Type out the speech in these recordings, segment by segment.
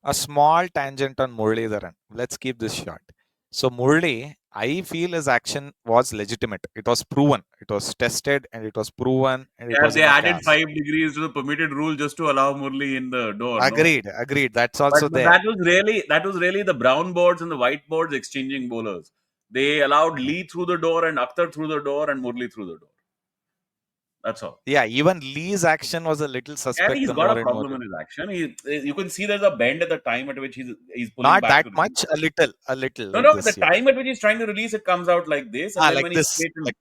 A small tangent on Muralidaran. Let's keep this short. So Murali, I feel his action was legitimate. It was proven. It was tested and it was proven and it Yeah, was they in a added cast. 5 degrees to the permitted rule just to allow Murli in the door. No, Agreed. Agreed. That's but, also but there. that was really the brown boards and the white boards exchanging bowlers. They allowed Lee through the door and Akhtar through the door and Murli through the door. That's all. Yeah, even Lee's action was a little Yeah, suspect he's the got more a and more. problem in his action. You can see there's a bend at the time at which he's pulling Not back that to release. much, a little No, like no, the this, yeah. time at which he's trying to release it comes out like this, and then Like when he this. straightens. Like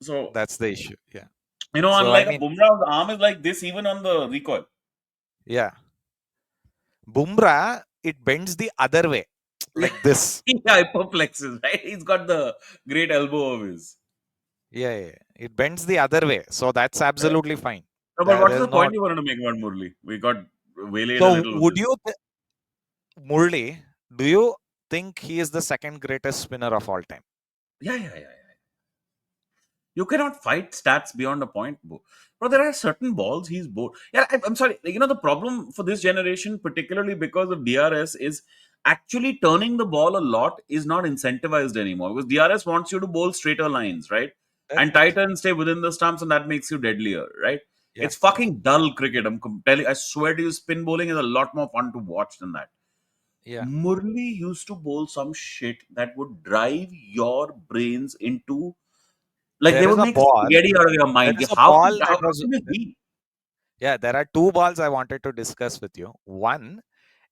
So that's the issue. Yeah. So I unlike a mean, Bumrah's arm is like this even on the recoil. yeah. Bumrah, it bends the other way. Like this. He hyperplexes, right? He's got the great elbow of his. Yeah, yeah, yeah. It bends the other way. So that's Right? absolutely fine. No, but what's There's the no. point you wanted to make about Murli? We got waylaid a So little with would this. you, Murli, do you think he is the second greatest spinner of all time? Yeah, yeah, yeah. You cannot fight stats beyond a point, bro. Bro, there are certain balls he's bored. Yeah, I'm sorry. The problem for this generation, particularly because of DRS, is actually turning the ball a lot is not incentivized anymore because DRS wants you to bowl straighter lines, right? And Correct. tighter and stay within the stumps, and that makes you deadlier, right? Yeah, It's yeah, fucking dull cricket. Telling. I swear to you, spin bowling is a lot more fun to watch than that. yeah. Murli used to bowl some shit that would drive your brains into like they There is would a make ball. spaghetti out of your There mind. is a How ball can that how was. can it be? Yeah, there are two balls I wanted to discuss with you. One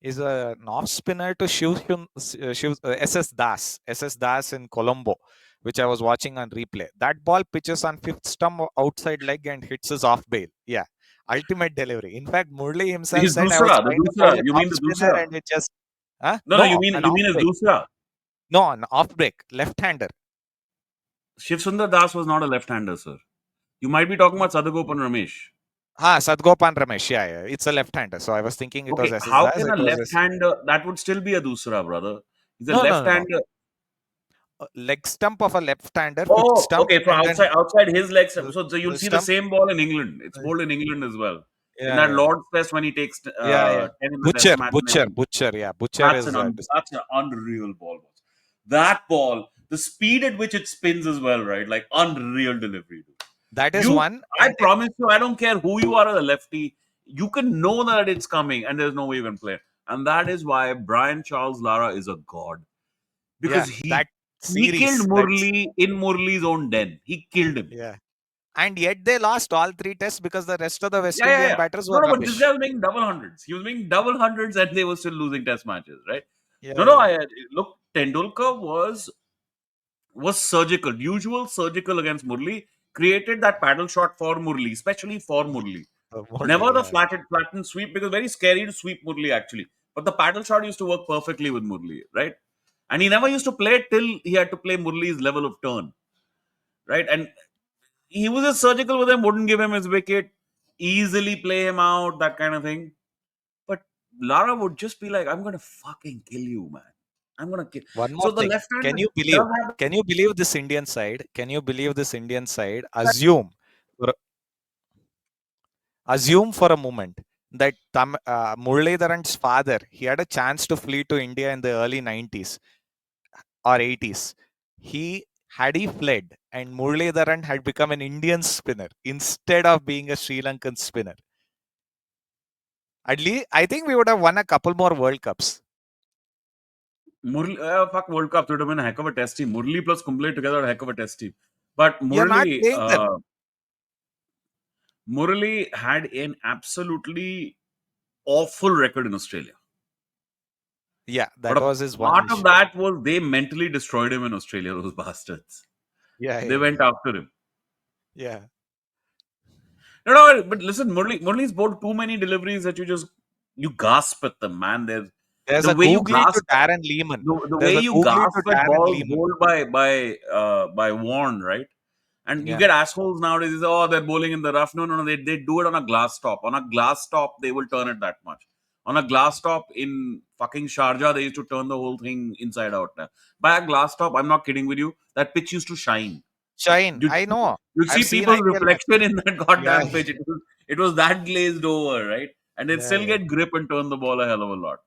is an off spinner to SS Das, SS Das in Colombo, which I was watching on replay. That ball pitches on fifth stump outside leg and hits his off bail. Yeah, ultimate delivery. In fact, Murli himself His said I was Dusra, the trying to bowl Dusra. an You off mean the spinner Dusra? and it just, huh? No, no, you No, mean an you off mean his break. Dusra. No, an off break, left hander. Shiv Sundar Das was not a left-hander, sir. You might be talking about Sadagopan Ramesh. Sadgopan Ramesh. Yeah, yeah, it's a left hander. So I was thinking it was Okay, SS how Das. can It a was left-hander that would still be a Dusra, brother? He's a no, no, no, no. left-hander. Leg stump of a left-hander, fifth Oh, stump, okay. So and then outside his legs. the, So you'll the see the stump. same ball in England. It's bowled in England as well. In Yeah, that yeah, Lord's Test when he takes yeah, yeah. 10 in the Test Butcher, match. Butcher, Butcher. Yeah, Butcher is. That's an unreal ball. That ball, the speed at which it spins as well, right? Like unreal delivery. Dude. That is one, I and promise you, I don't care who you are as a lefty, you can know that it's coming, and there's no way you can play. And that is why Brian Charles Lara is a god yeah, because he that he killed series. That's Murli in Murli's own den. He killed him. yeah, and yet they lost all three tests because the rest of the West Yeah, yeah, Indian yeah. batters No, were no, but this rubbish. guy was making double hundreds. He was making double hundreds, and they were still losing test matches, right? Yeah, No, no. yeah. Look. Tendulkar was surgical, usual surgical against Murli, created that paddle shot for Murli, especially for Murli. Never Morley, the yeah, flattened sweep because very scary to sweep Murli actually. But the paddle shot used to work perfectly with Murli, right? And he never used to play it till he had to play Murli's level of turn, right? And he was just surgical with him, wouldn't give him his wicket, easily play him out, that kind of thing. But Lara would just be like, I'm gonna fucking kill you, man. I'm gonna kill. one more So the thing. left Can hand you believe? does have Can you believe this Indian side? Can you believe this Indian side? Assume for a moment that Muralidharan's father, he had a chance to flee to India in the early 90s or 80s. He fled and Muralidharan had become an Indian spinner instead of being a Sri Lankan spinner. At least I think we would have won a couple more World Cups. Murli, fuck World Cup. It would have been a heck of a test team. Murli plus Kumble together, a heck of a test team. But You're not playing them. Murali had an absolutely awful record in Australia. Yeah, But that a was his one part of issue. that was they mentally destroyed him in Australia, those bastards. Yeah, They yeah, went yeah. after him. Yeah. No, no, but listen, Murali's bowled too many deliveries that you gasp at them, man. There's The a way you googly to gasp Darren Lehman. the There's way a you googly gasp to at Darren balls Lehman. bowled by Warren, right? And you Yeah. get assholes nowadays. Oh, they're bowling in the rough. No, no, no. They do it on a glass top. On a glass top, they will turn it that much. On a glass top in fucking Sharjah, they used to turn the whole thing inside out. By a glass top, I'm not kidding with you. That pitch used to shine. Shine. You'd I know. you'd I've see seen people's IPL reflection matches. in that Yeah. goddamn pitch. It was that glazed over, right? and then Yeah, still yeah. get grip and turn the ball a hell of a lot.